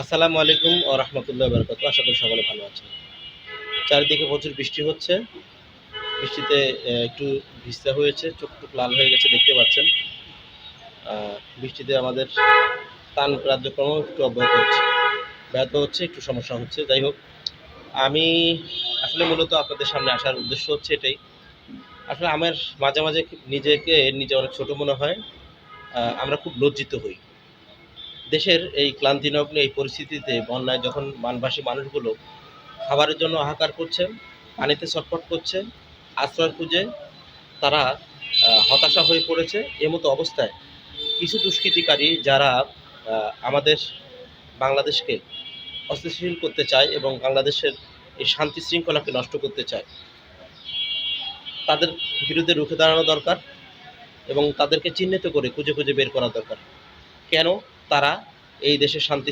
আসসালামু আলাইকুম ও রহমতুল্লাহ বরকাত। আশা করি সকলে ভালো আছেন। চারিদিকে প্রচুর বৃষ্টি হচ্ছে। বৃষ্টিতে একটু ভিজতে হয়েছে, চোখ টুক লাল হয়ে গেছে দেখতে পাচ্ছেন। বৃষ্টিতে আমাদের ত্রাণ কার্যক্রম একটু অব্যাহত হচ্ছে, একটু সমস্যা হচ্ছে। যাই হোক, আমি আসলে মূলত আপনাদের সামনে আসার উদ্দেশ্য হচ্ছে এটাই। আসলে আমার মাঝে মাঝে নিজে অনেক ছোট মনে হয়। আমরা খুব লজ্জিত হই। দেশের এই ক্লান্তিনগ্ন এই পরিস্থিতিতে বন্যায় যখন বানভাসী মানুষগুলো খাবারের জন্য হাহাকার করছে, পানিতে ছটফট করছে, আশ্রয় খুঁজে তারা হতাশা হয়ে পড়েছে। এমতো অবস্থায় কিছু দুষ্কৃতিকারী যারা আমাদের বাংলাদেশকে অস্থিতিশীল করতে চায় এবং বাংলাদেশের এই শান্তি শৃঙ্খলাকে নষ্ট করতে চায়, তাদের বিরুদ্ধে রুখে দাঁড়ানো দরকার এবং তাদেরকে চিহ্নিত করে খুঁজে খুঁজে বের করা দরকার। কেন তারা এই দেশের শান্তি